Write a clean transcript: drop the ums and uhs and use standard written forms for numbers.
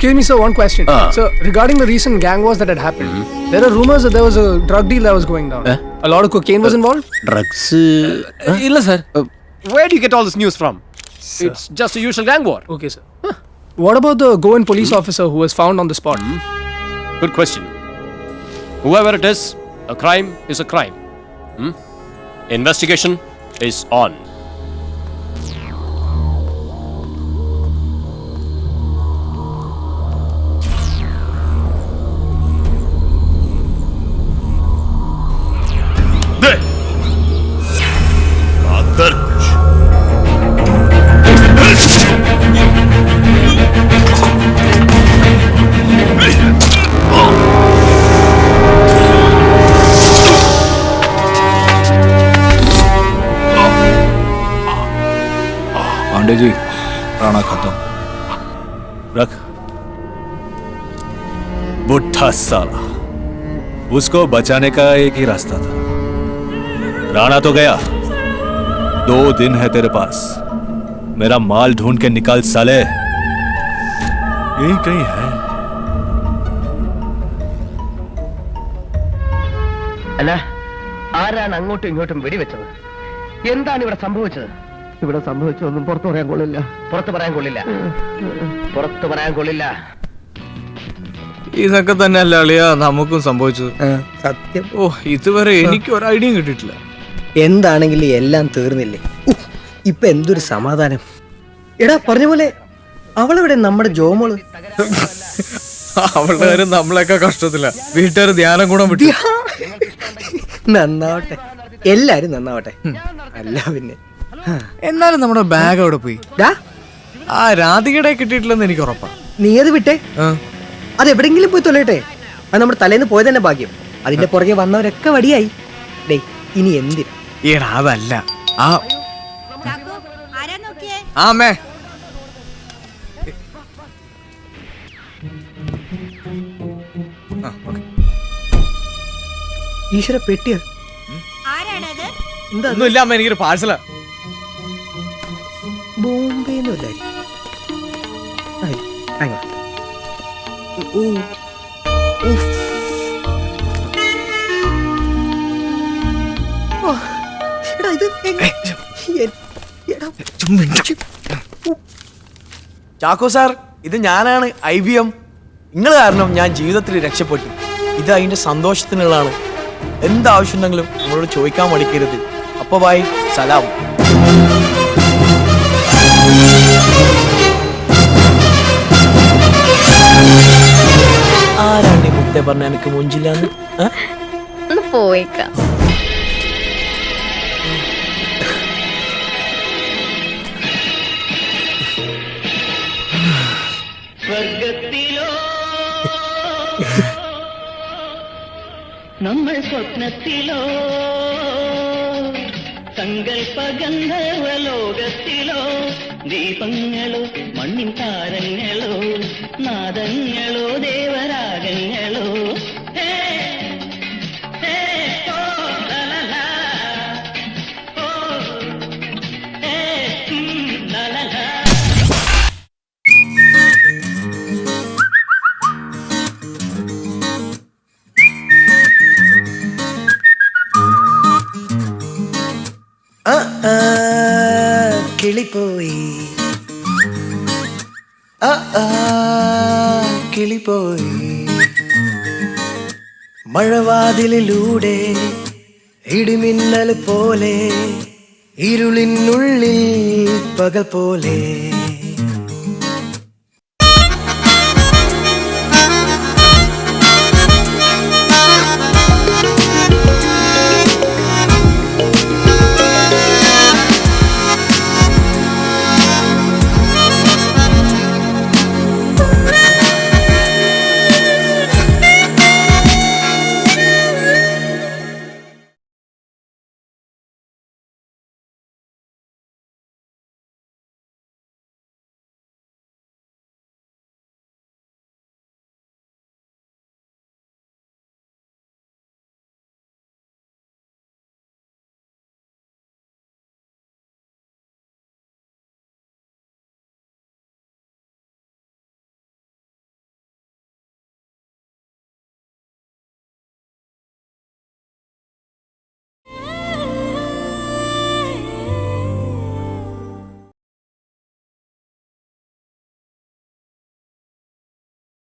Excuse me, sir, one question. Sir, regarding the recent gang wars that had happened, there are rumors that there was a drug deal that was going down. A lot of cocaine was involved? Drugs. Illa, sir. Where do you get all this news from? It's just a usual gang war. Okay, sir. What about the Goan police officer who was found on the spot? Good question. Whoever it is, a crime is a crime. Investigation is on. Pandey ji, Rana खत्म। रख। बुढ़ा साला, उसको बचाने का एक ही रास्ता था। राणा तो गया, 2 दिन है तेरे पास। मेरा माल ढूंढ के निकाल साले। यही कहीं है। അല്ല, ആരാണ് അങ്ങോട്ടും ഇങ്ങോട്ടും വെടിവെച്ചത്? എന്താണ് ഇവിടെ സംഭവിച്ചത്? ഇവിടെ സംഭവിച്ചൊന്നും പുറത്തു പറയാൻ കൊള്ളില്ല. പുറത്തു പറയാൻ കൊള്ളില്ല. പുറത്തു പറയാൻ കൊള്ളില്ല. ഇതൊക്കെ തന്നെ അല്ല അളിയാ നമുക്കും സംഭവിച്ചത്. സത്യം. ഓ, ഇതുവരെ എനിക്ക് ഒരു ഐഡിയയും കിട്ടിയിട്ടില്ല. എന്താണെങ്കിലും എല്ലാം തീർന്നില്ലേ? ഇപ്പൊ എന്തൊരു സമാധാനം. എടാ പറഞ്ഞ പോലെ അവളെവിടെ നമ്മുടെ ജോമോള്? അവളുടെ കാര്യം നമ്മളെയൊക്കെ കഷ്ടത്തില്ല. വീട്ടുകാർ ധ്യാനം കൂടെ വിട്ടു. നന്നാവട്ടെ, എല്ലാരും നന്നാവട്ടെ. അല്ല പിന്നെ എന്നാലും നമ്മുടെ ബാഗ് അവിടെ പോയി. ആ രാധികയുടെ കിട്ടിയിട്ടില്ലെന്ന് എനിക്ക് ഉറപ്പാ. നീ അത് വിട്ടേ, അത് എവിടെങ്കിലും പോയി തൊലയട്ടെ. അത് നമ്മുടെ തലേന്ന് പോയത് തന്നെ ഭാഗ്യം. അതിന്റെ പുറകെ വന്നവരൊക്കെ വടിയായി. ഡേ ഇനി എന്തിനാ? ഏടാ അതല്ല ആ അമ്മേ. ഈശ്വര പെട്ടിയ എന്താ? ഒന്നുമില്ല അമ്മ, എനിക്കൊരു പാഴ്സലാ. ബോംബെന്നല്ലായി. ചാക്കോ സാർ, ഇത് ഞാനാണ് IBM. നിങ്ങൾ കാരണം ഞാൻ ജീവിതത്തിൽ രക്ഷപ്പെട്ടു. ഇത് അതിന്റെ സന്തോഷത്തിനുള്ളതാണ്. എന്താവശ്യമുണ്ടെങ്കിലും നിങ്ങളോട് ചോദിക്കാൻ മടിക്കരുത്. അപ്പൊ ബൈ, സലാം. ആരാണ്ട് മുത്തേ പറഞ്ഞ എനിക്ക് മുഞ്ചില്ലാന്ന്? പോയേക്കാം. സ്വർഗത്തിലോ നമ്മൾ സ്വപ്നത്തിലോ സങ്കൽപ്പ ഗന്ധർവലോകത്തിലോ ദീപങ്ങളോ മണ്ണിൻ താരങ്ങളോ നാദങ്ങളോ ദേവരാഗങ്ങളോ കിളിപ്പോയി, കിളിപ്പോയി. മഴവാതിലിലൂടെ ഇടിമിന്നൽ പോലെ ഇരുളിനുള്ളിൽ പകൽ പോലെ